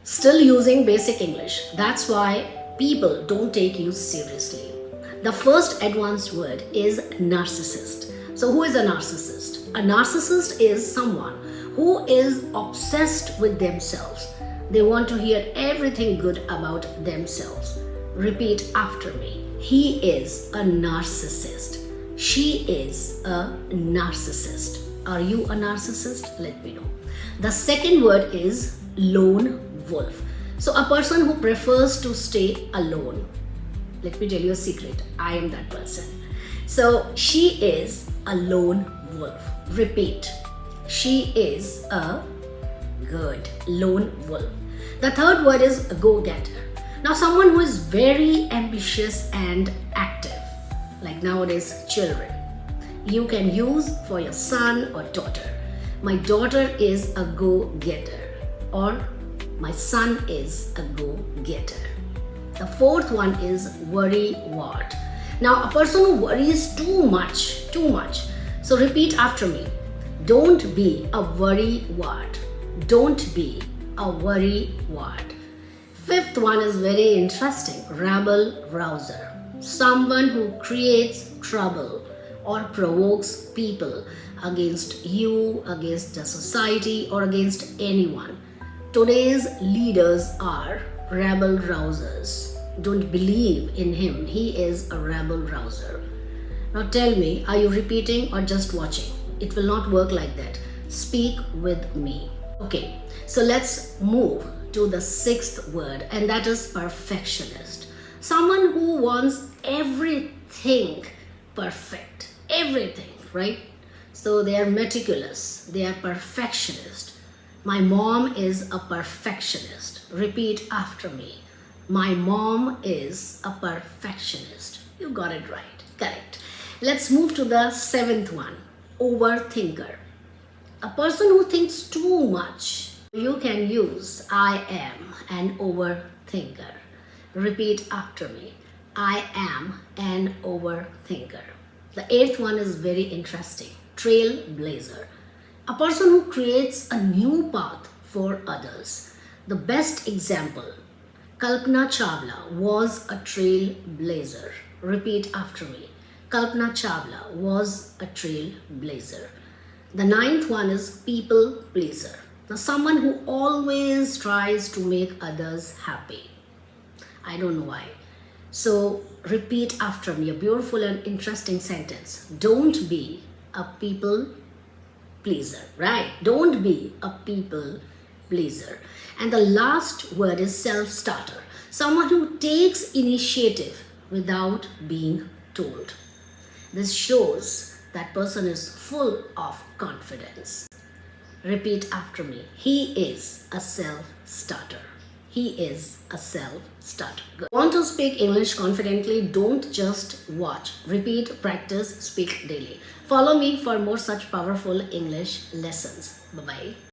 Still using basic English. That's why people don't take you seriously. The first advanced word is narcissist. So who is a narcissist? A narcissist is someone who is obsessed with themselves. They want to hear everything good about themselves. Repeat after me. He is a narcissist. She is a narcissist. Are you a narcissist? Let me know. The second word is lone wolf. So a person who prefers to stay alone. Let me tell you a secret. I am that person. So she is a lone wolf. Repeat. She is a good lone wolf. The third word is go-getter. Now someone who is very ambitious and active, like nowadays children, you can use for your son or daughter. My daughter is a go-getter, or my son is a go-getter. The fourth one is worrywart. Now a person who worries too much. So repeat after me. Don't be a worrywart. Don't be a worrywart. Fifth one is very interesting. Rabble-Rouser. Someone who creates trouble or provokes people against you, against the society, or against anyone. Today's leaders are rabble-rousers. Don't believe in him. He is a rabble-rouser. Now tell me, are you repeating or just watching? It will not work like that. Speak with me. Okay, so let's move to the sixth word, and that is perfectionist. Someone who wants everything perfect. Everything, right? So they are meticulous. They are perfectionist. My mom is a perfectionist. Repeat after me. My mom is a perfectionist. You got it right. Correct. Let's move to the seventh one. Overthinker. A person who thinks too much. You can use I am an overthinker. Repeat after me. I am an overthinker. The eighth one is very interesting. Trailblazer. A person who creates a new path for others. The best example, Kalpana Chawla was a trailblazer. Repeat after me. Kalpana Chawla was a trailblazer. The ninth one is people pleaser. Now someone who always tries to make others happy. I don't know why. So repeat after me a beautiful and interesting sentence. Don't be a people pleaser, right? Don't be a people pleaser. And the last word is self-starter. Someone who takes initiative without being told. This shows that person is full of confidence. Repeat after me. He is a self-starter. He is a self-starter. Good. Want to speak English confidently? Don't just watch. Repeat, practice, speak daily. Follow me for more such powerful English lessons. Bye-bye.